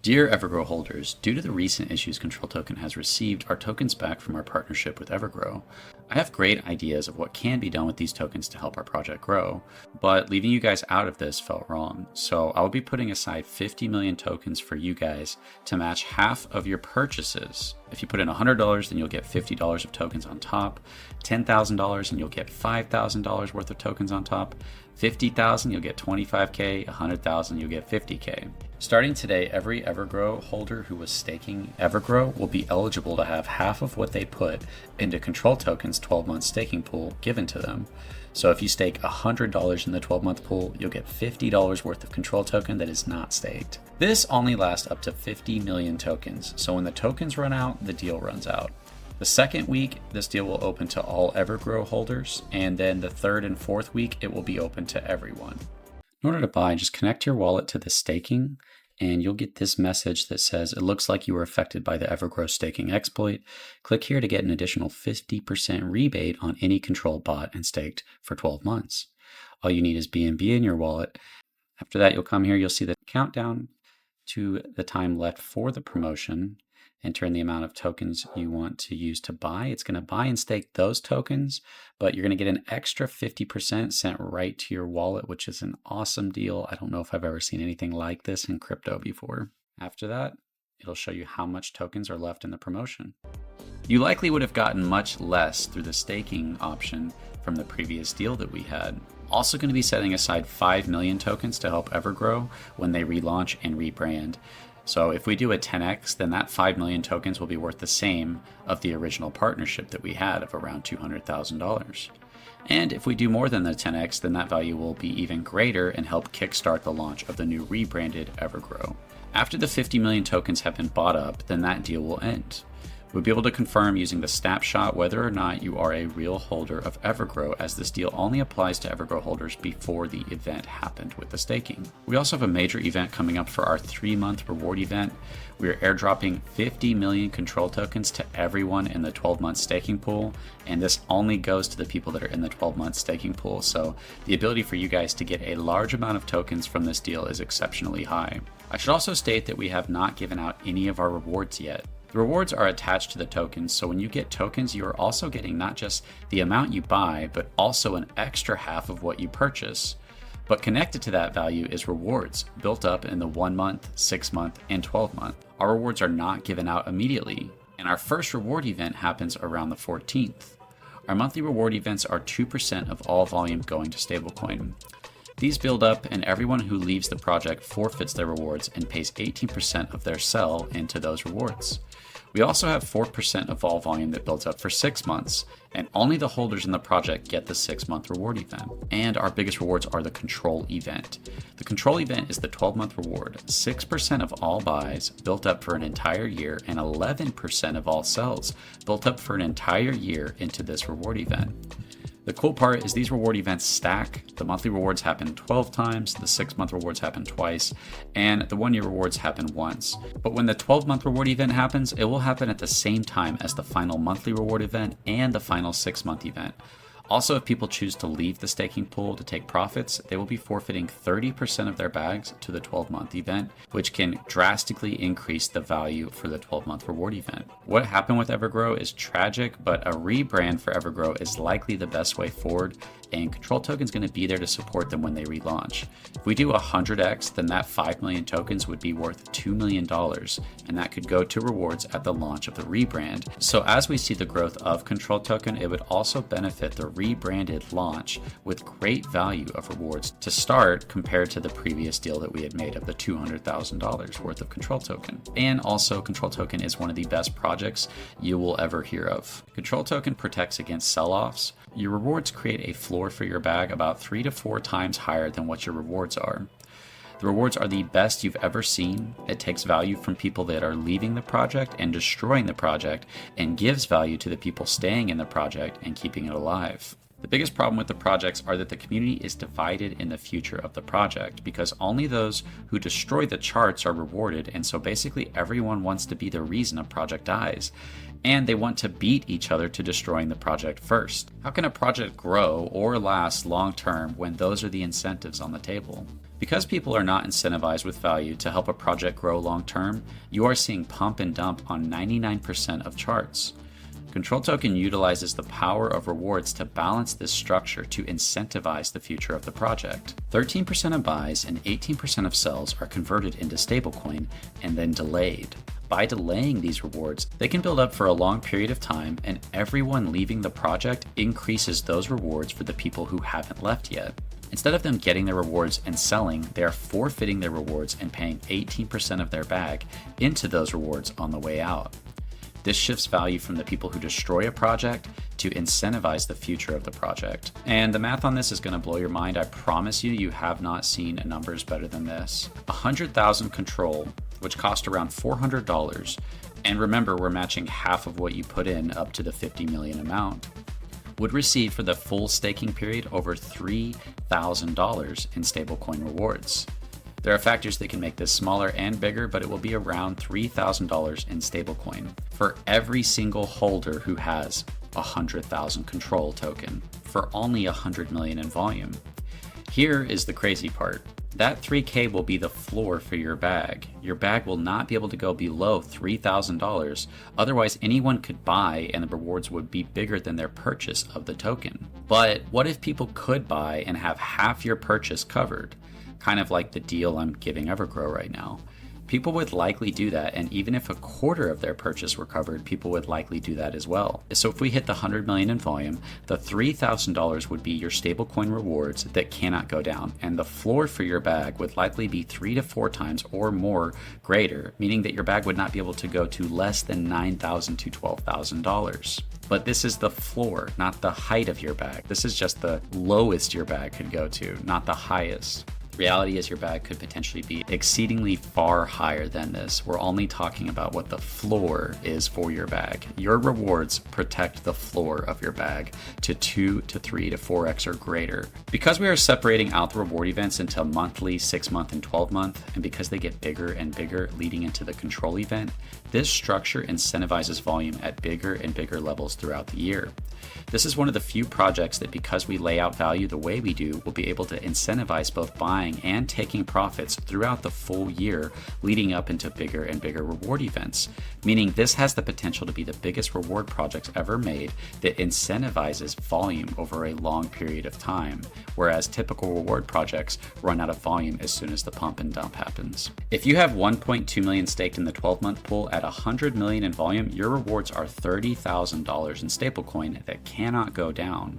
Dear Evergrow holders, due to the recent issues Control Token has received our tokens back from our partnership with Evergrow, I have great ideas of what can be done with these tokens to help our project grow, but leaving you guys out of this felt wrong. So I will be putting aside 50 million tokens for you guys to match half of your purchases. If you put in $100, then you'll get $50 of tokens on top, $10,000 and you'll get $5,000 worth of tokens on top, $50,000 you'll get $25K, $100,000 you'll get $50K. Starting today, every Evergrow holder who was staking Evergrow will be eligible to have half of what they put into Control Token's 12-month staking pool given to them. So if you stake $100 in the 12-month pool, you'll get $50 worth of Control Token that is not staked. This only lasts up to 50 million tokens, so when the tokens run out, the deal runs out. The second week, this deal will open to all Evergrow holders, and then the third and fourth week, it will be open to everyone. In order to buy, just connect your wallet to the staking, and you'll get this message that says, it looks like you were affected by the Evergrow staking exploit. Click here to get an additional 50% rebate on any Control bought and staked for 12 months. All you need is BNB in your wallet. After that, you'll come here, you'll see the countdown to the time left for the promotion. Enter in the amount of tokens you want to use to buy. It's going to buy and stake those tokens, but you're going to get an extra 50% sent right to your wallet, which is an awesome deal. I don't know if I've ever seen anything like this in crypto before. After that, it'll show you how much tokens are left in the promotion. You likely would have gotten much less through the staking option from the previous deal that we had. Also going to be setting aside 5 million tokens to help Evergrow when they relaunch and rebrand. So if we do a 10x, then that 5 million tokens will be worth the same of the original partnership that we had of around $200,000. And if we do more than the 10x, then that value will be even greater and help kickstart the launch of the new rebranded Evergrow. After the 50 million tokens have been bought up, then that deal will end. We'll be able to confirm using the snapshot whether or not you are a real holder of Evergrow, as this deal only applies to Evergrow holders before the event happened with the staking. We also have a major event coming up for our 3-month reward event. We are airdropping 50 million Control tokens to everyone in the 12-month staking pool, and this only goes to the people that are in the 12-month staking pool. So the ability for you guys to get a large amount of tokens from this deal is exceptionally high. I should also state that we have not given out any of our rewards yet. The rewards are attached to the tokens, so when you get tokens, you are also getting not just the amount you buy, but also an extra half of what you purchase. But connected to that value is rewards, built up in the 1 month, 6 month, and 12 month. Our rewards are not given out immediately, and our first reward event happens around the 14th. Our monthly reward events are 2% of all volume going to stablecoin. These build up, and everyone who leaves the project forfeits their rewards and pays 18% of their sell into those rewards. We also have 4% of all volume that builds up for 6 months, and only the holders in the project get the 6-month reward event. And our biggest rewards are the Control event. The Control event is the 12-month reward, 6% of all buys built up for an entire year, and 11% of all sells built up for an entire year into this reward event. The cool part is these reward events stack. The monthly rewards happen 12 times, the 6-month rewards happen twice, and the 1-year rewards happen once. But when the 12-month reward event happens, it will happen at the same time as the final monthly reward event and the final 6-month event. Also, if people choose to leave the staking pool to take profits, they will be forfeiting 30% of their bags to the 12-month event, which can drastically increase the value for the 12-month reward event. What happened with Evergrow is tragic, but a rebrand for Evergrow is likely the best way forward, and Control Token is going to be there to support them when they relaunch. If we do 100x, then that 5 million tokens would be worth $2 million, and that could go to rewards at the launch of the rebrand. So as we see the growth of Control Token, it would also benefit the rebranded launch with great value of rewards to start compared to the previous deal that we had made of the $200,000 worth of Control Token. And also, Control Token is one of the best projects you will ever hear of. Control Token protects against sell-offs. Your rewards create a floor for your bag about 3 to 4 times higher than what your rewards are. The rewards are the best you've ever seen. It takes value from people that are leaving the project and destroying the project, and gives value to the people staying in the project and keeping it alive. The biggest problem with the projects are that the community is divided in the future of the project, because only those who destroy the charts are rewarded, and so basically everyone wants to be the reason a project dies, and they want to beat each other to destroying the project first. How can a project grow or last long term when those are the incentives on the table? Because people are not incentivized with value to help a project grow long term, you are seeing pump and dump on 99% of charts. Control Token utilizes the power of rewards to balance this structure to incentivize the future of the project. 13% of buys and 18% of sells are converted into stablecoin and then delayed. By delaying these rewards, they can build up for a long period of time, and everyone leaving the project increases those rewards for the people who haven't left yet. Instead of them getting their rewards and selling, they are forfeiting their rewards and paying 18% of their bag into those rewards on the way out. This shifts value from the people who destroy a project to incentivize the future of the project. And the math on this is going to blow your mind. I promise you, you have not seen numbers better than this. 100,000 control, which cost around $400, and remember, we're matching half of what you put in up to the 50 million amount, would receive for the full staking period over $3,000 in stablecoin rewards. There are factors that can make this smaller and bigger, but it will be around $3,000 in stablecoin for every single holder who has 100,000 control token for only 100 million in volume. Here is the crazy part. That 3K will be the floor for your bag. Your bag will not be able to go below $3,000. Otherwise, anyone could buy and the rewards would be bigger than their purchase of the token. But what if people could buy and have half your purchase covered? Kind of like the deal I'm giving Evergrow right now. People would likely do that, and even if a quarter of their purchase were covered, people would likely do that as well. So if we hit the 100 million in volume, the $3,000 would be your stablecoin rewards that cannot go down, and the floor for your bag would likely be 3 to 4 times or more greater, meaning that your bag would not be able to go to less than $9,000 to $12,000. But this is the floor, not the height of your bag. This is just the lowest your bag could go to, not the highest. Reality is your bag could potentially be exceedingly far higher than this. We're only talking about what the floor is for your bag. Your rewards protect the floor of your bag to 2 to 3 to 4x or greater. Because we are separating out the reward events into monthly, 6-month, and 12-month, and because they get bigger and bigger leading into the control event, this structure incentivizes volume at bigger and bigger levels throughout the year. This is one of the few projects that, because we lay out value the way we do, will be able to incentivize both buying and taking profits throughout the full year leading up into bigger and bigger reward events, meaning this has the potential to be the biggest reward project ever made that incentivizes volume over a long period of time, whereas typical reward projects run out of volume as soon as the pump and dump happens. If you have 1.2 million staked in the 12-month pool at 100 million in volume, your rewards are $30,000 in stablecoin that cannot go down,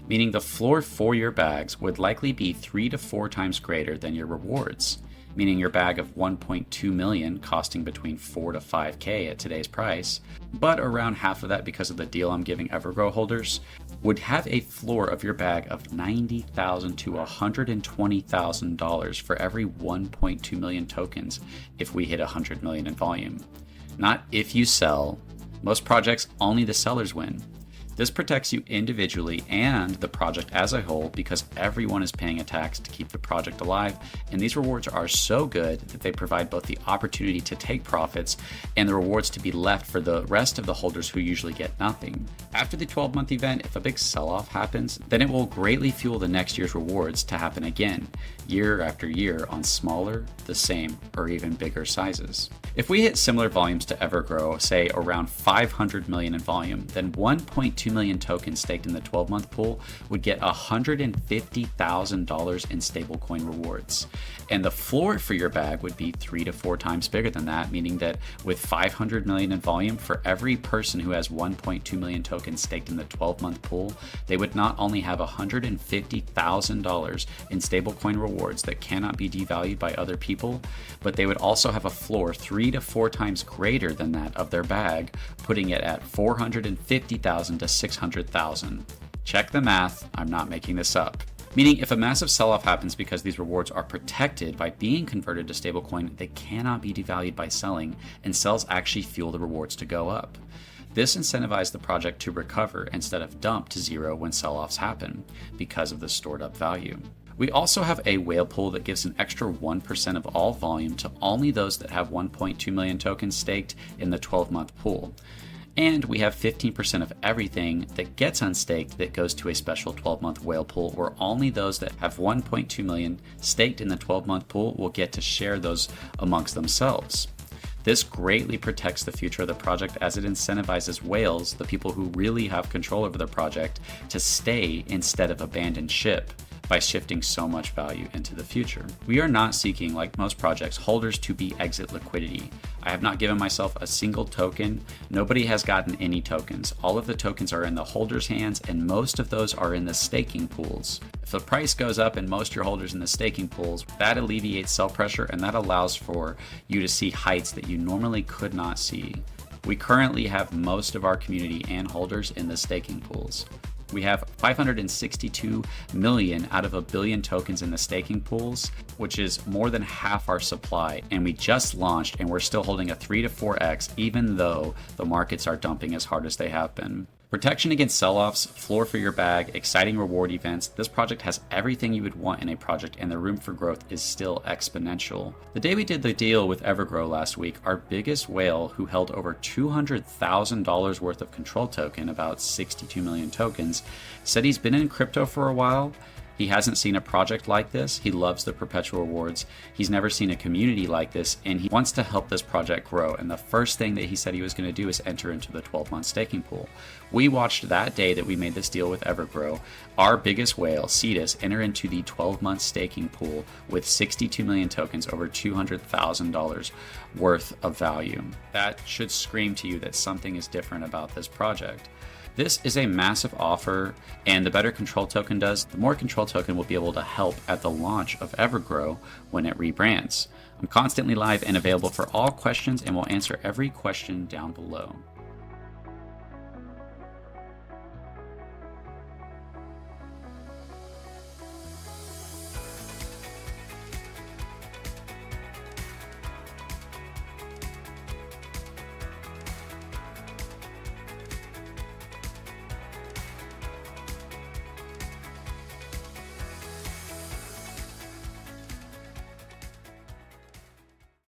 meaning the floor for your bags would likely be 3 to 4 times greater than your rewards, meaning your bag of 1.2 million costing between 4 to 5K at today's price, but around half of that because of the deal I'm giving Evergrow holders, would have a floor of your bag of $90,000 to $120,000 for every 1.2 million tokens if we hit 100 million in volume. Not if you sell. Most projects, only the sellers win. This protects you individually and the project as a whole because everyone is paying a tax to keep the project alive, and these rewards are so good that they provide both the opportunity to take profits and the rewards to be left for the rest of the holders who usually get nothing. After the 12-month event, if a big sell-off happens, then it will greatly fuel the next year's rewards to happen again, year after year on smaller, the same, or even bigger sizes. If we hit similar volumes to Evergrow, say around 500 million in volume, then 1.2 million tokens staked in the 12-month pool would get $150,000 in stablecoin rewards. And the floor for your bag would be 3 to 4 times bigger than that, meaning that with 500 million in volume, for every person who has 1.2 million tokens staked in the 12-month pool, they would not only have $150,000 in stablecoin rewards that cannot be devalued by other people, but they would also have a floor 3 to 4 times greater than that of their bag, putting it at $450,000 to $600,000. Check the math, I'm not making this up. Meaning if a massive sell-off happens because these rewards are protected by being converted to stablecoin, they cannot be devalued by selling, and sells actually fuel the rewards to go up. This incentivized the project to recover instead of dump to zero when sell-offs happen because of the stored up value. We also have a whale pool that gives an extra 1% of all volume to only those that have 1.2 million tokens staked in the 12-month pool. And we have 15% of everything that gets unstaked that goes to a special 12-month whale pool, where only those that have 1.2 million staked in the 12-month pool will get to share those amongst themselves. This greatly protects the future of the project as it incentivizes whales, the people who really have control over the project, to stay instead of abandon ship by shifting so much value into the future. We are not seeking, like most projects, holders to be exit liquidity. I have not given myself a single token. Nobody has gotten any tokens. All of the tokens are in the holders' hands, and most of those are in the staking pools. If the price goes up and most of your holders in the staking pools, that alleviates sell pressure, and that allows for you to see heights that you normally could not see. We currently have most of our community and holders in the staking pools. We have 562 million out of 1 billion tokens in the staking pools, which is more than half our supply. And we just launched and we're still holding a 3 to 4x, even though the markets are dumping as hard as they have been. Protection against sell-offs, floor for your bag, exciting reward events. This project has everything you would want in a project, and the room for growth is still exponential. The day we did the deal with Evergrow last week, our biggest whale, who held over $200,000 worth of control token, about 62 million tokens, said he's been in crypto for a while. He hasn't seen a project like this. He loves the perpetual rewards. He's never seen a community like this, and he wants to help this project grow. And the first thing that he said he was going to do is enter into the 12-month staking pool. We watched that day that we made this deal with Evergrow, our biggest whale, Cetus, enter into the 12-month staking pool with 62 million tokens, over $200,000 worth of value. That should scream to you that something is different about this project. This is a massive offer, and the better control token does, the more control token will be able to help at the launch of Evergrow when it rebrands. I'm constantly live and available for all questions, and will answer every question down below.